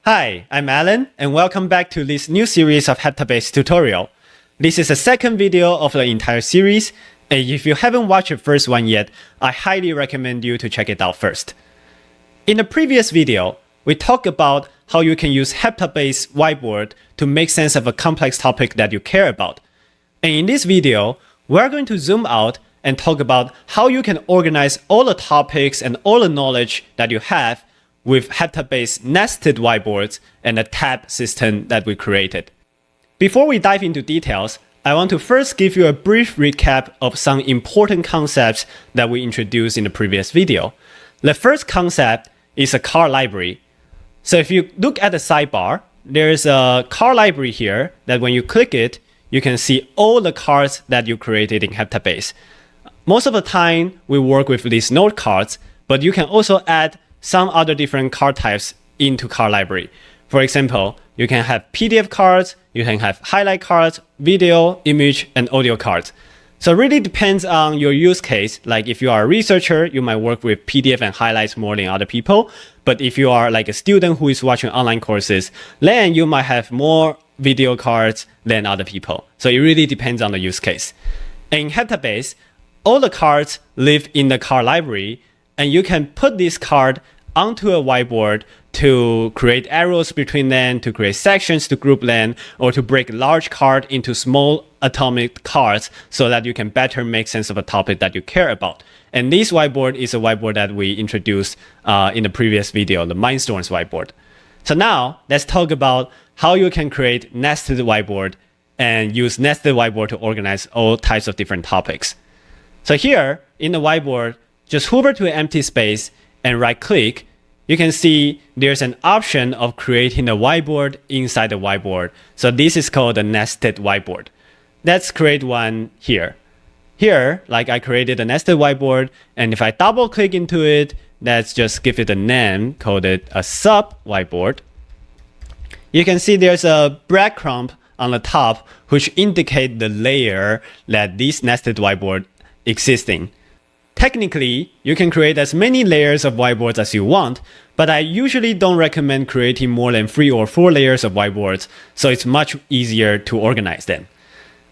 Hi, I'm Alan, and welcome back to this new series of Heptabase tutorial. This is the second video of the entire series, and if you haven't watched the first one yet, I highly recommend you to check it out first. In the previous video, we talked about how you can use Heptabase whiteboard to make sense of a complex topic that you care about. And in this video, we're going to zoom out and talk about how you can organize all the topics and all the knowledge that you have with Heptabase nested whiteboards and the tab system that we created. Before we dive into details, I want to first give you a brief recap of some important concepts that we introduced in the previous video. The first concept is a card library. So if you look at the sidebar, there's a card library here that when you click it, you can see all the cards that you created in Heptabase. Most of the time, we work with these note cards, but you can also add some other different card types into card library. For example, you can have PDF cards, you can have highlight cards, video, image, and audio cards. So it really depends on your use case. Like if you are a researcher, you might work with PDF and highlights more than other people. But if you are like a student who is watching online courses, then you might have more video cards than other people. So it really depends on the use case. And in Heptabase, all the cards live in the card library, and you can put this card onto a whiteboard to create arrows between them, to create sections to group them, or to break large card into small atomic cards so that you can better make sense of a topic that you care about. And this whiteboard is a whiteboard that we introduced in the previous video, the Mindstorms whiteboard. So now let's talk about how you can create nested whiteboard and use nested whiteboard to organize all types of different topics. So here in the whiteboard, just hover to an empty space and right click. You can see there's an option of creating a whiteboard inside the whiteboard. So this is called a nested whiteboard. Let's create one here. Here, like I created a nested whiteboard, and if I double click into it, let's just give it a name, called it a sub whiteboard. You can see there's a breadcrumb on the top, which indicate the layer that this nested whiteboard existing. Technically, you can create as many layers of whiteboards as you want, but I usually don't recommend creating more than 3 or 4 layers of whiteboards, so it's much easier to organize them.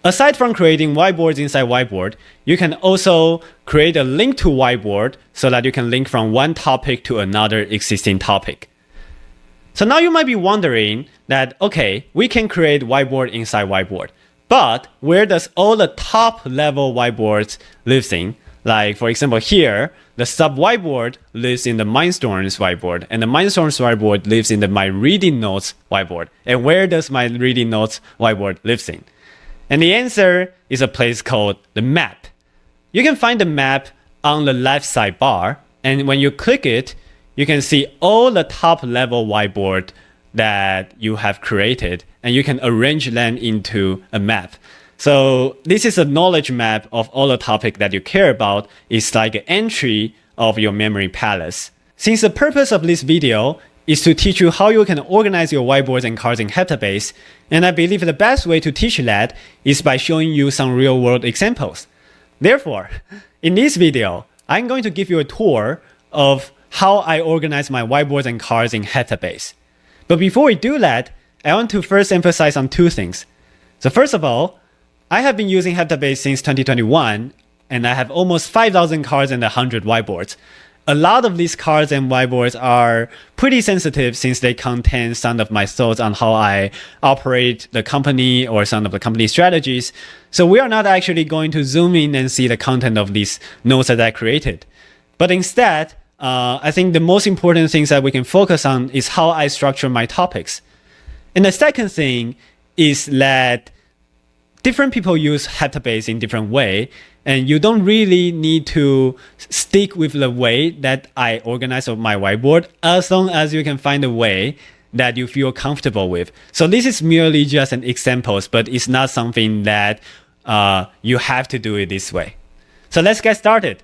Aside from creating whiteboards inside whiteboard, you can also create a link to whiteboard so that you can link from one topic to another existing topic. So now you might be wondering that, okay, we can create whiteboard inside whiteboard, but where does all the top level whiteboards live in? Like, for example, here, the sub whiteboard lives in the Mindstorms whiteboard, and the Mindstorms whiteboard lives in the My Reading Notes whiteboard. And where does My Reading Notes whiteboard live in? And the answer is a place called the map. You can find the map on the left sidebar, and when you click it, you can see all the top level whiteboard that you have created, and you can arrange them into a map. So this is a knowledge map of all the topic that you care about. It's like an entry of your memory palace. Since the purpose of this video is to teach you how you can organize your whiteboards and cards in Heptabase, and I believe the best way to teach that is by showing you some real-world examples. Therefore, in this video, I'm going to give you a tour of how I organize my whiteboards and cards in Heptabase. But before we do that, I want to first emphasize on 2 things. So first of all, I have been using Heptabase since 2021, and I have almost 5,000 cards and 100 whiteboards. A lot of these cards and whiteboards are pretty sensitive since they contain some of my thoughts on how I operate the company or some of the company strategies. So we are not actually going to zoom in and see the content of these notes that I created. But instead, I think the most important things that we can focus on is how I structure my topics. And the second thing is that different people use Heptabase in different way, and you don't really need to stick with the way that I organize my whiteboard as long as you can find a way that you feel comfortable with. So this is merely just an example, but it's not something that you have to do it this way. So let's get started.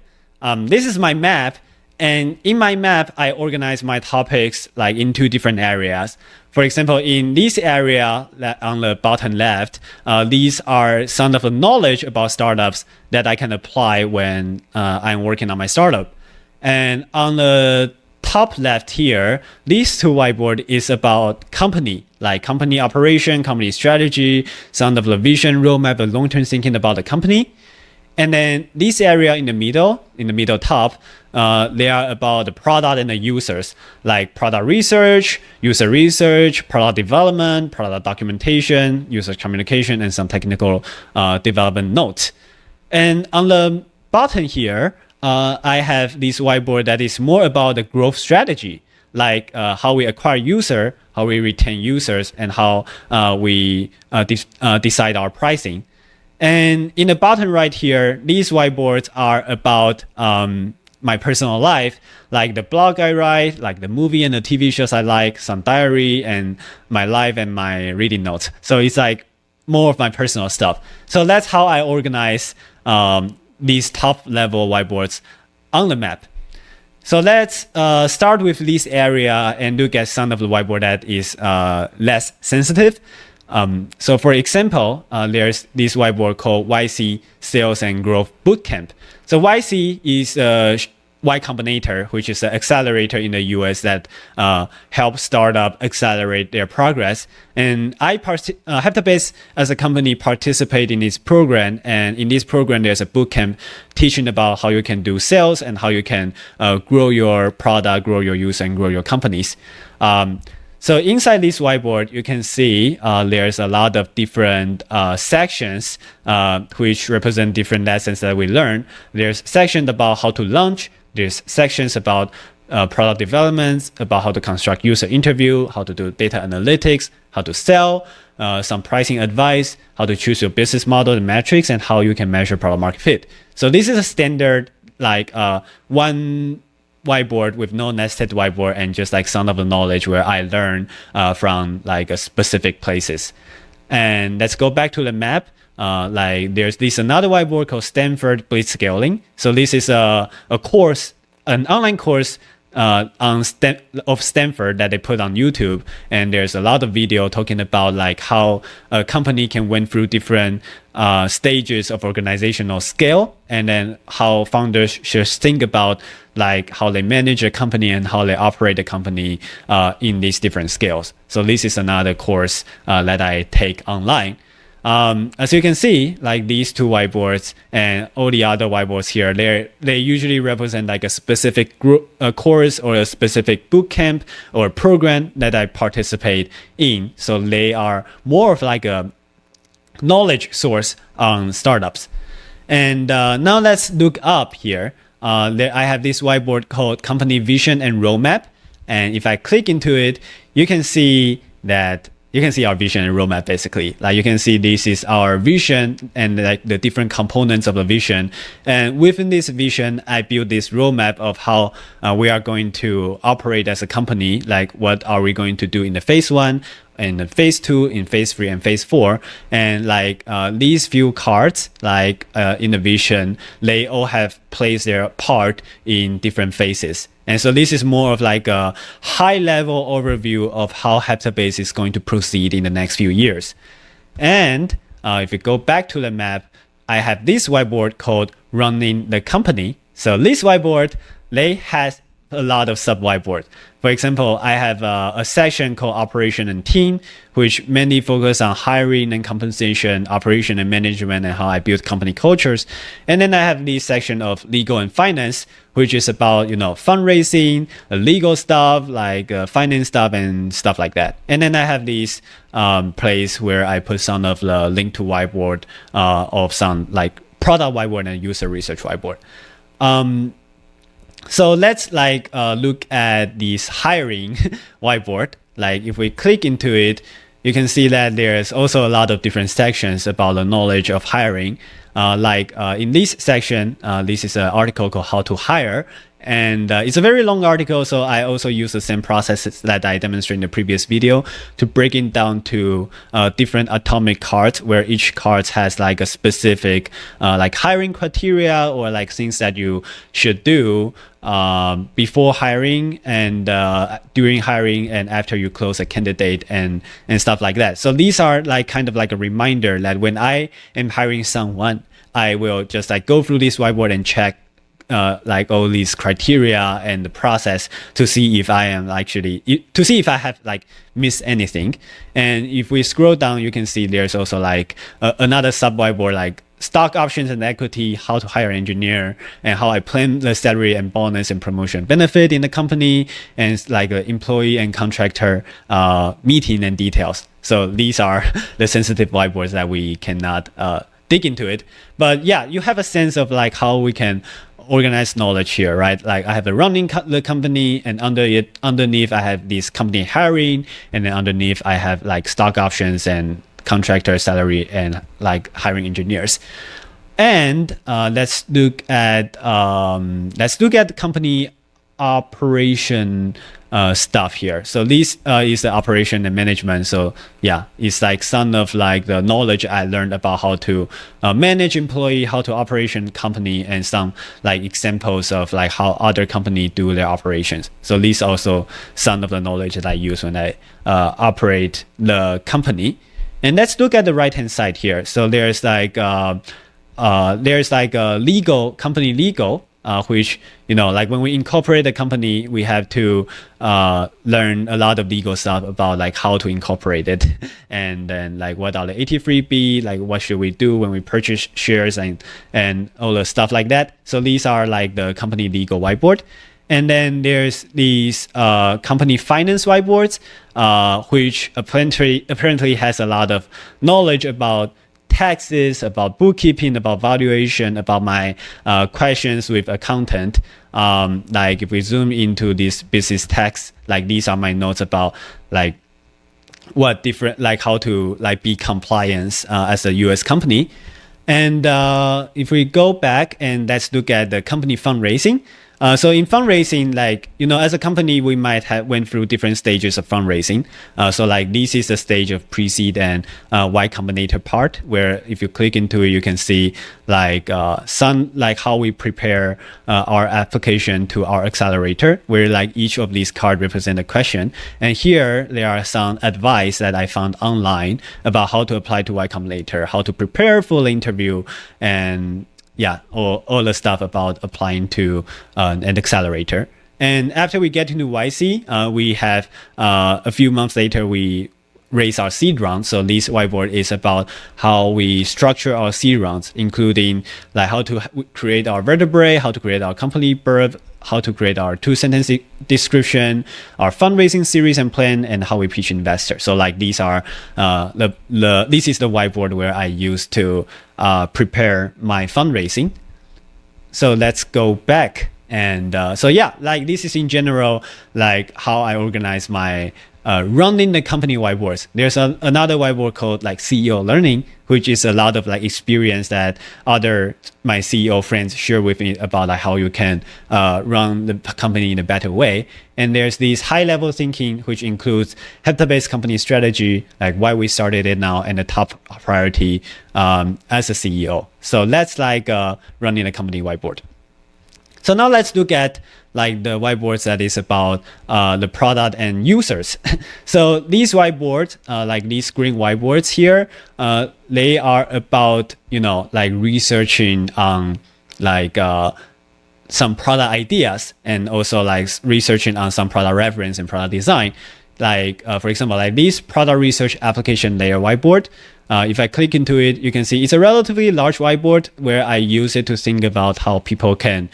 This is my map, and in my map, I organize my topics like into different areas. For example, in this area on the bottom left, these are some of the knowledge about startups that I can apply when I'm working on my startup. And on the top left here, these two whiteboard is about company, like company operation, company strategy, some of the vision, roadmap, and long-term thinking about the company. And then this area in the middle top, they are about the product and the users, like product research, user research, product development, product documentation, user communication, and some technical development notes. And on the bottom here, I have this whiteboard that is more about the growth strategy, like how we acquire user, how we retain users, and how we decide our pricing. And in the bottom right here, these whiteboards are about my personal life, like the blog I write, like the movie and the TV shows I like, some diary, and my life and my reading notes. So it's like more of my personal stuff. So that's how I organize these top level whiteboards on the map. So let's start with this area and look at some of the whiteboard that is less sensitive. So for example, there's this whiteboard called YC Sales and Growth Bootcamp. So YC is Y Combinator, which is an accelerator in the US that helps startups accelerate their progress. And Heptabase as a company participate in this program. And in this program, there's a bootcamp teaching about how you can do sales and how you can grow your product, grow your user, and grow your companies. So inside this whiteboard, you can see there's a lot of different sections which represent different lessons that we learn. There's sections about how to launch. There's sections about product development, about how to construct user interview, how to do data analytics, how to sell, some pricing advice, how to choose your business model and metrics, and how you can measure product market fit. So this is a standard like one whiteboard with no nested whiteboard and just like some of the knowledge where I learn from like a specific places. And let's go back to the map. Like there's this another whiteboard called Stanford Blitzscaling. So this is a course, an online course of Stanford that they put on YouTube, and there's a lot of video talking about like how a company can went through different stages of organizational scale, and then how founders should think about like how they manage a company and how they operate the company in these different scales. So this is another course that I take online. As you can see, like these two whiteboards and all the other whiteboards here, they usually represent like a specific group, a course or a specific bootcamp or program that I participate in. So they are more of like a knowledge source on startups. And now let's look up here. I have this whiteboard called Company Vision and Roadmap. And if I click into it, you can see that our vision and roadmap basically. Like you can see this is our vision and like the different components of the vision. And within this vision, I built this roadmap of how we are going to operate as a company. Like what are we going to do in the phase 1, in the phase 2, in phase 3, and phase 4. And like these few cards, like in the vision, they all have placed their part in different phases. And so this is more of like a high level overview of how Heptabase is going to proceed in the next few years. And if we go back to the map, I have this whiteboard called Running the Company. So this whiteboard, they has a lot of sub whiteboards. For example, I have a section called Operation and Team, which mainly focus on hiring and compensation, operation and management, and how I build company cultures. And then I have this section of Legal and Finance, which is about fundraising, legal stuff like finance stuff and stuff like that. And then I have this place where I put some of the link to whiteboard of some like product whiteboard and user research whiteboard. So let's like look at this hiring whiteboard. Like if we click into it, you can see that there's also a lot of different sections about the knowledge of hiring. In this section, this is an article called How to Hire. And it's a very long article, so I also use the same processes that I demonstrated in the previous video to break it down to different atomic cards, where each card has like a specific like hiring criteria or like things that you should do before hiring and during hiring and after you close a candidate and stuff like that. So these are like kind of like a reminder that when I am hiring someone, I will just like go through this whiteboard and check like all these criteria and the process to see if I am actually to see if I have like missed anything. And if we scroll down, you can see there's also like another sub whiteboard like stock options and equity, how to hire an engineer, and how I plan the salary and bonus and promotion benefit in the company, and like employee and contractor meeting and details. So these are the sensitive whiteboards that we cannot dig into it. But yeah, you have a sense of like how we can organize knowledge here, right? Like I have the running the company, and underneath I have this company hiring, and then underneath I have like stock options and contractor salary and like hiring engineers. And let's look at company operation stuff here. So this is the operation and management. So yeah, it's like some of like the knowledge I learned about how to manage employee, how to operation company, and some like examples of like how other companies do their operations. So these also some of the knowledge that I use when I operate the company. And let's look at the right hand side here. So there's like a legal company legal. Which, you know, like when we incorporate the company, we have to learn a lot of legal stuff about like how to incorporate it, and then like what are the 83B, like what should we do when we purchase shares, and all the stuff like that. So these are like the company legal whiteboard. And then there's these company finance whiteboards, which apparently has a lot of knowledge about taxes, about bookkeeping, about valuation, about my questions with accountant. Like if we zoom into this business tax, like these are my notes about like what different, like how to like be compliant as a US company. And if we go back and let's look at the company fundraising. So in fundraising, like, you know, as a company, we might have went through different stages of fundraising. So like this is the stage of pre-seed and Y Combinator part, where if you click into it, you can see like some like how we prepare our application to our accelerator, where like each of these cards represent a question. And here there are some advice that I found online about how to apply to Y Combinator, how to prepare for the interview, and yeah, all the stuff about applying to an accelerator. And after we get into YC, we have a few months later, we raise our seed round. So this whiteboard is about how we structure our seed rounds, including like how to create our vertebrae, how to create our company birth, how to create our 2-sentence description, our fundraising series and plan, and how we pitch investors. So like these are this is the whiteboard where I use to prepare my fundraising. So let's go back. And so yeah, like this is in general like how I organize my running the company whiteboards. There's another whiteboard called like CEO learning, which is a lot of like experience that my CEO friends share with me about like how you can run the company in a better way. And there's this high level thinking, which includes heptabase company strategy, like why we started it now, and the top priority as a CEO. So that's like running a company whiteboard. So now let's look at like the whiteboards that is about the product and users. So these whiteboards, like these green whiteboards here, they are about, you know, like researching on like some product ideas, and also like researching on some product reference and product design. Like for example, like this product research application layer whiteboard. If I click into it, you can see it's a relatively large whiteboard where I use it to think about how people can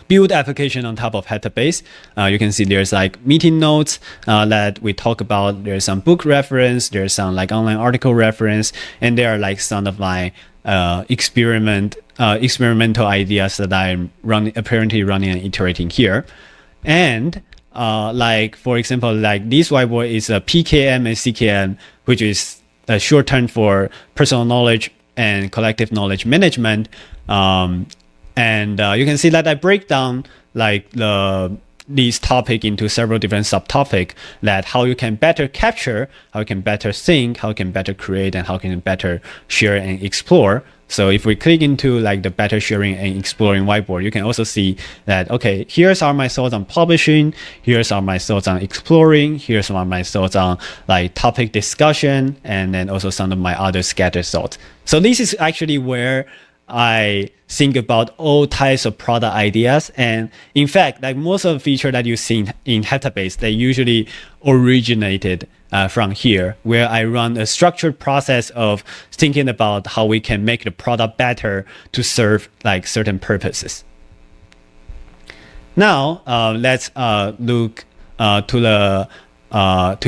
build application on top of Heptabase. You can see there's like meeting notes that we talk about. There's some book reference. There's some like online article reference, and there are like some of my experimental ideas that I'm apparently running and iterating here. And like for example, like this whiteboard is a PKM and CKM, which is a short term for personal knowledge and collective knowledge management. And you can see that I break down like these topic into several different subtopics, that how you can better capture, how you can better think, how you can better create, and how you can better share and explore. So if we click into like the better sharing and exploring whiteboard, you can also see that, okay, here's are my thoughts on publishing, here's are my thoughts on exploring, here's are my thoughts on like topic discussion, and then also some of my other scattered thoughts. So this is actually where I think about all types of product ideas. And in fact, like most of the features that you see in Heptabase, they usually originated from here, where I run a structured process of thinking about how we can make the product better to serve like certain purposes. Now let's look to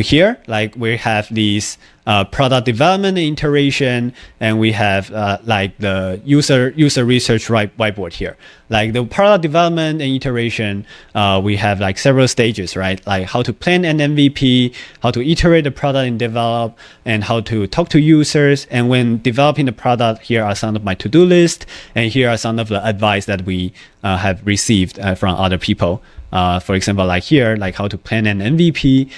here. Like we have these product development iteration, and we have like the user research whiteboard here. Like the product development and iteration, we have like several stages, right? Like how to plan an MVP, how to iterate the product and develop, and how to talk to users. And when developing the product, here are some of my to-do list, and here are some of the advice that we have received from other people. For example, like here, like how to plan an MVP.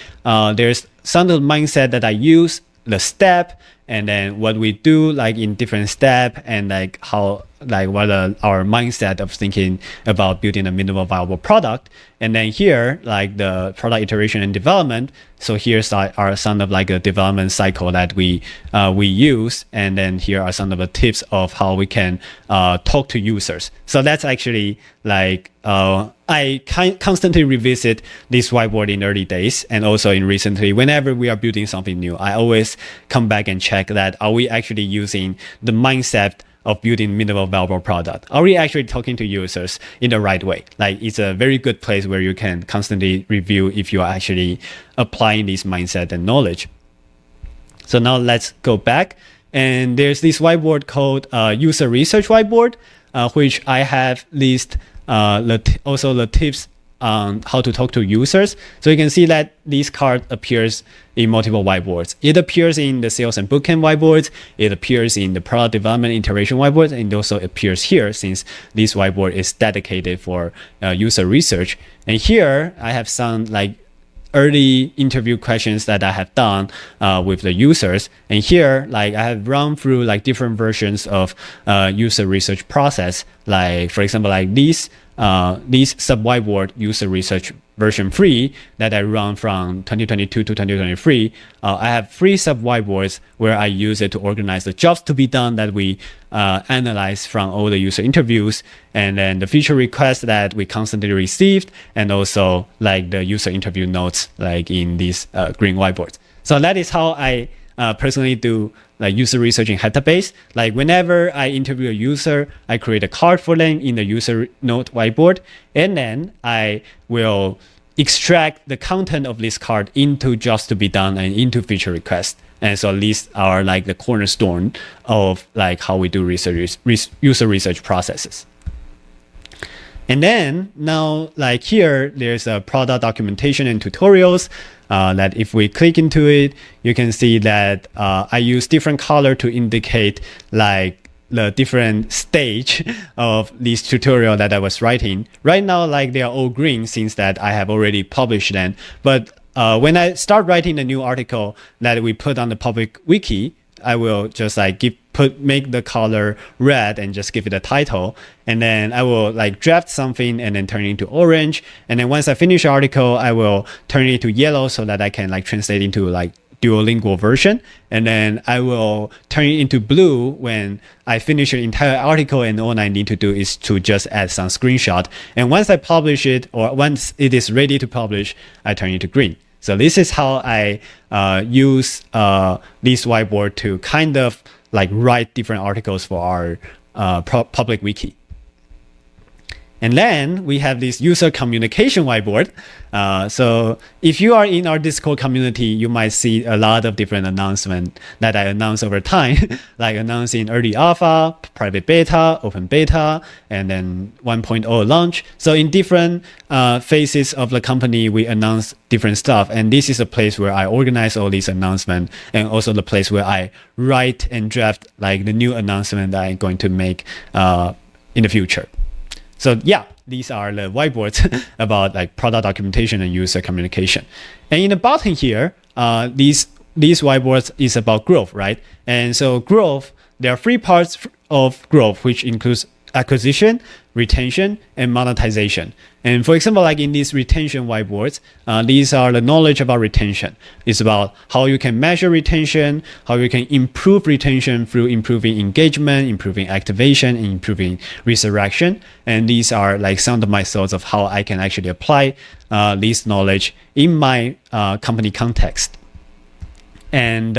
There's some of the mindset that I use, the step, and then what we do like in different step, and like how, like what are our mindset of thinking about building a minimal viable product. And then here, like the product iteration and development. So here's are some of like a development cycle that we use. And then here are some of the tips of how we can talk to users. So that's actually like, I constantly revisit this whiteboard in early days, and also in recently, whenever we are building something new, I always come back and check that, are we actually using the mindset of building minimal viable product? Are we actually talking to users in the right way? Like it's a very good place where you can constantly review if you are actually applying this mindset and knowledge. So now let's go back, and there's this whiteboard called user research whiteboard, which I have listed also the tips on how to talk to users. So you can see that this card appears in multiple whiteboards. It appears in the sales and bootcamp whiteboards. It appears in the product development iteration whiteboard, and it also appears here since this whiteboard is dedicated for user research. And here I have some like early interview questions that I have done with the users. And here, like I have run through like different versions of user research process. Like for example, like this sub whiteboard user research version 3 that I run from 2022 to 2023. I have 3 sub whiteboards where I use it to organize the jobs to be done that we analyze from all the user interviews, and then the feature requests that we constantly received, and also like the user interview notes like in these green whiteboards. So that is how I personally do like user research in Heptabase. Like whenever I interview a user, I create a card for them in the user note whiteboard, and then I will extract the content of this card into jobs to be done and into feature requests. And so these are like the cornerstone of like how we do user research processes. And then now like here, there's a product documentation and tutorials that if we click into it, you can see that I use different color to indicate like the different stage of this tutorial that I was writing. Right now, like they are all green since that I have already published them. But when I start writing a new article that we put on the public wiki, I will just like make the color red and just give it a title, and then I will like draft something and then turn it into orange, and then once I finish the article, I will turn it to yellow so that I can like translate into like Duolingo version, and then I will turn it into blue when I finish the entire article, and all I need to do is to just add some screenshot, and once I publish it, or once it is ready to publish, I turn it to green. So this is how I use this whiteboard to kind of like write different articles for our public wiki. And then we have this user communication whiteboard. So if you are in our Discord community, you might see a lot of different announcements that I announce over time, like announcing early alpha, private beta, open beta, and then 1.0 launch. So in different phases of the company, we announce different stuff. And this is a place where I organize all these announcements, and also the place where I write and draft like the new announcement that I'm going to make in the future. So yeah, these are the whiteboards about like product documentation and user communication. And in the bottom here, these whiteboards is about growth, right? And so growth, there are 3 parts of growth, which includes acquisition, retention, and monetization. And for example, like in these retention whiteboards, these are the knowledge about retention. It's about how you can measure retention, how you can improve retention through improving engagement, improving activation, and improving resurrection. And these are like some of my thoughts of how I can actually apply this knowledge in my company context. And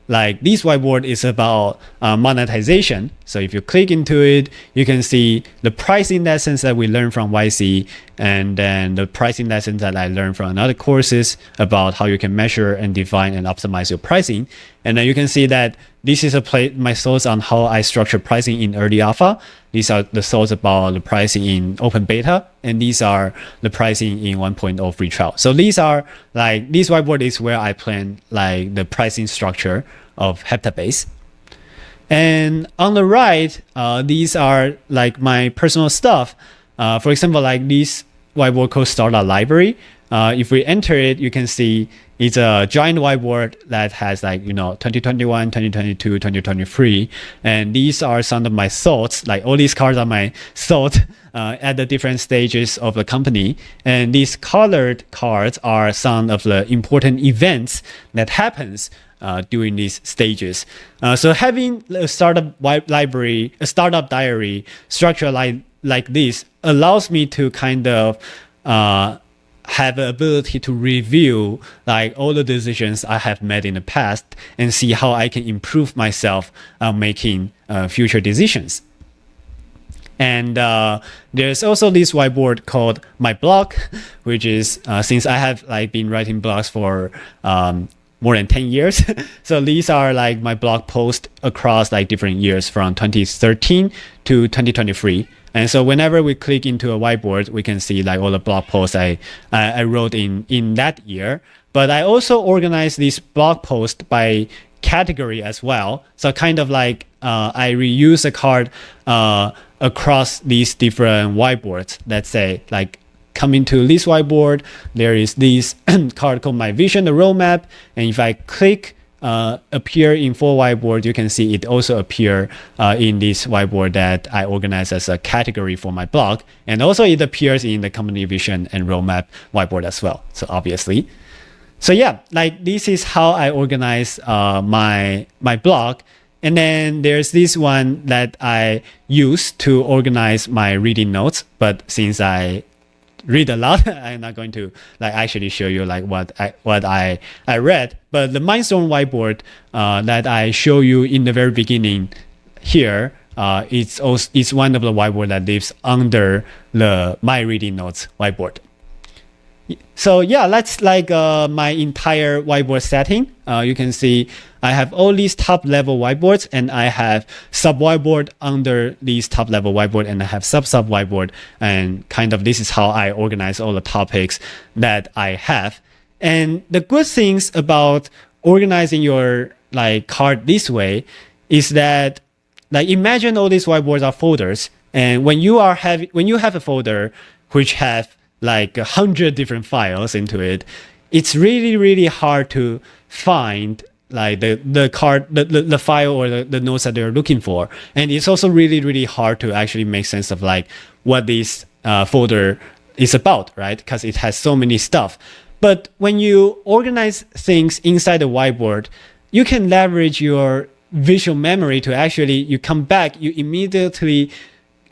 like this whiteboard is about monetization. So if you click into it, you can see the pricing lessons that we learned from YC, and then the pricing lessons that I learned from other courses about how you can measure and define and optimize your pricing. And then you can see that this is my thoughts on how I structure pricing in early alpha. These are the thoughts about the pricing in open beta, and these are the pricing in 1.0 free trial. So these are like, this whiteboard is where I plan like the pricing structure of Heptabase. And on the right, these are like my personal stuff. For example, like this whiteboard called Startup Library. If we enter it, you can see it's a giant whiteboard that has like, 2021, 2022, 2023. And these are some of my thoughts, like all these cards are my thoughts at the different stages of the company. And these colored cards are some of the important events that happens during these stages. So having a startup library, a startup diary structure like this allows me to kind of have the ability to review like all the decisions I have made in the past and see how I can improve myself making future decisions. And there's also this whiteboard called My Blog, which is since I have like been writing blogs for more than 10 years. So these are like my blog posts across like different years from 2013 to 2023. And so whenever we click into a whiteboard, we can see like all the blog posts I wrote in that year. But I also organize these blog posts by category as well. So kind of like I reuse a card across these different whiteboards. Let's say like coming to this whiteboard, there is this card called My Vision, the roadmap. And if I click appear in full whiteboard, you can see it also appear in this whiteboard that I organize as a category for my blog. And also it appears in the company vision and roadmap whiteboard as well. So obviously. So yeah, like this is how I organize my blog. And then there's this one that I use to organize my reading notes. But since I read a lot, I'm not going to like actually show you like what I read. But the Mindstorm whiteboard that I show you in the very beginning here, it's one of the whiteboard that lives under the My Reading Notes whiteboard. So yeah, that's like my entire whiteboard setting. You can see I have all these top level whiteboards, and I have sub whiteboard under these top level whiteboard, and I have sub whiteboard, and kind of this is how I organize all the topics that I have. And the good things about organizing your like card this way is that like imagine all these whiteboards are folders, and when you have a folder which have like 100 different files into it, it's really hard to find like the file or the notes that they're looking for. And it's also really hard to actually make sense of like what this folder is about, right? Because it has so many stuff. But when you organize things inside the whiteboard, you can leverage your visual memory to actually, you come back, you immediately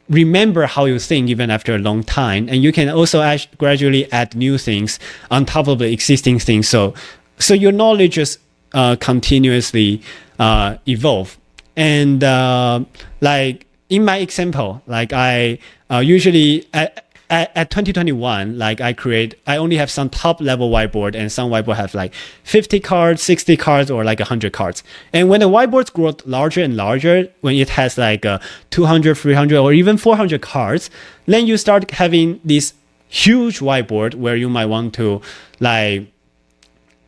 remember how you think even after a long time, and you can also gradually add new things on top of the existing things. So your knowledge just continuously evolve. And like in my example, like I usually at 2021, like I only have some top level whiteboard, and some whiteboard have like 50 cards, 60 cards, or like 100 cards. And when the whiteboards grow larger and larger, when it has like 200, 300, or even 400 cards, then you start having this huge whiteboard where you might want to like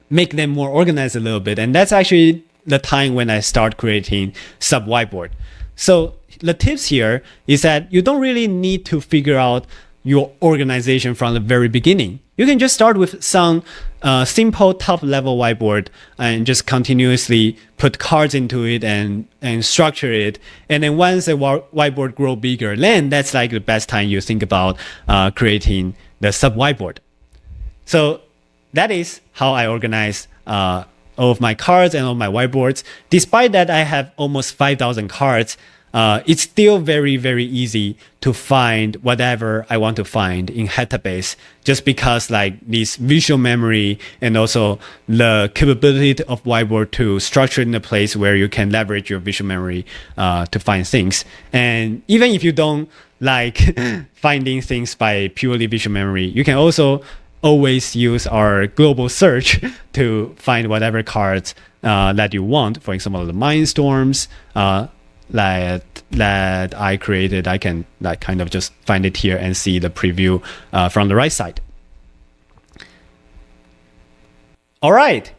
make them more organized a little bit. And that's actually the time when I start creating sub whiteboard. So the tips here is that you don't really need to figure out your organization from the very beginning. You can just start with some simple top level whiteboard and just continuously put cards into it and structure it. And then once the whiteboard grow bigger, then that's like the best time you think about creating the sub whiteboard. So that is how I organize all of my cards and all my whiteboards. Despite that I have almost 5,000 cards, it's still very, very easy to find whatever I want to find in Heptabase, just because like this visual memory and also the capability of whiteboard to structure in a place where you can leverage your visual memory to find things. And even if you don't like finding things by purely visual memory, you can also always use our global search to find whatever cards that you want. For example, the Mindstorms that I created, I can like kind of just find it here and see the preview from the right side. All right,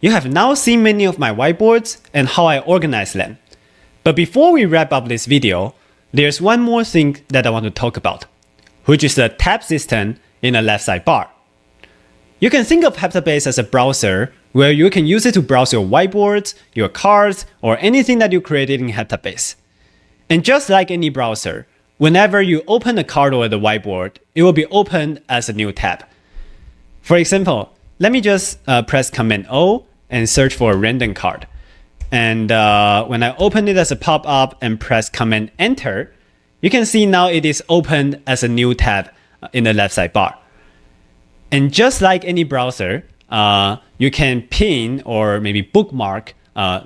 you have now seen many of my whiteboards and how I organize them. But before we wrap up this video, there's one more thing that I want to talk about, which is the tab system in the left sidebar. You can think of Heptabase as a browser where you can use it to browse your whiteboards, your cards, or anything that you created in Heptabase. And just like any browser, whenever you open a card or the whiteboard, it will be opened as a new tab. For example, let me just press Command O and search for a random card. And when I open it as a pop-up and press Command Enter, you can see now it is opened as a new tab in the left sidebar. And just like any browser, you can pin or maybe bookmark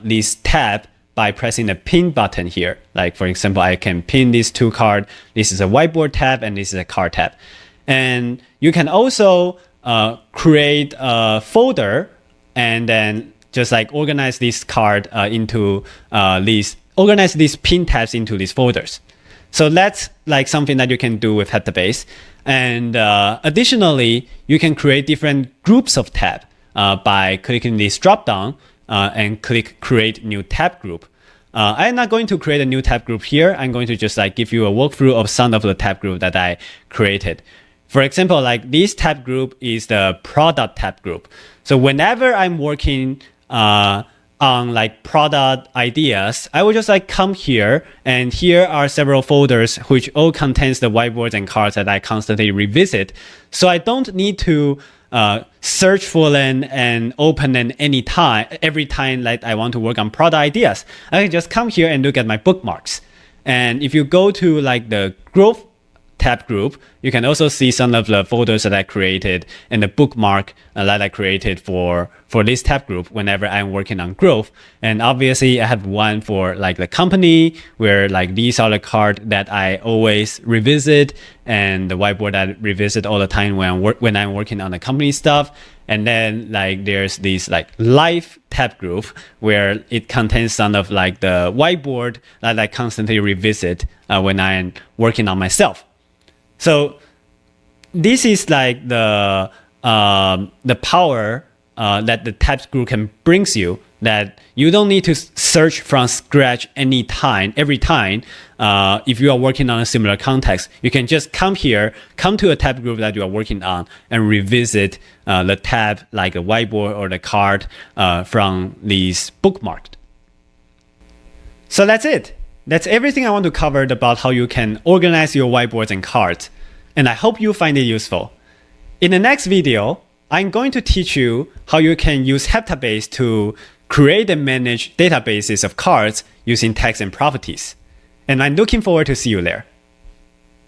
this tab by pressing the pin button here. Like for example, I can pin these two cards. This is a whiteboard tab and this is a card tab. And you can also create a folder and then just like organize this card into organize these pin tabs into these folders. So that's like something that you can do with Heptabase. And additionally, you can create different groups of tabs by clicking this drop down and click create new tab group. I'm not going to create a new tab group here. I'm going to just like give you a walkthrough of some of the tab group that I created. For example, like this tab group is the product tab group. So whenever I'm working on like product ideas, I will just like come here, and here are several folders which all contains the whiteboards and cards that I constantly revisit. So I don't need to search for them and open them every time like I want to work on product ideas. I can just come here and look at my bookmarks. And if you go to like the growth tab group, you can also see some of the folders that I created and the bookmark that I created for this tab group whenever I'm working on growth. And obviously I have one for like the company, where like these are the cards that I always revisit, and the whiteboard I revisit all the time when I'm working on the company stuff. And then like there's this like life tab group where it contains some of like the whiteboard that I constantly revisit when I'm working on myself. So this is like the power that the tabs group can brings you, that you don't need to search from scratch every time. If you are working on a similar context, you can just come to a tab group that you are working on and revisit the tab like a whiteboard or the card from these bookmarked. So that's it. That's everything I want to cover about how you can organize your whiteboards and cards, and I hope you find it useful. In the next video, I'm going to teach you how you can use Heptabase to create and manage databases of cards using text and properties. And I'm looking forward to see you there.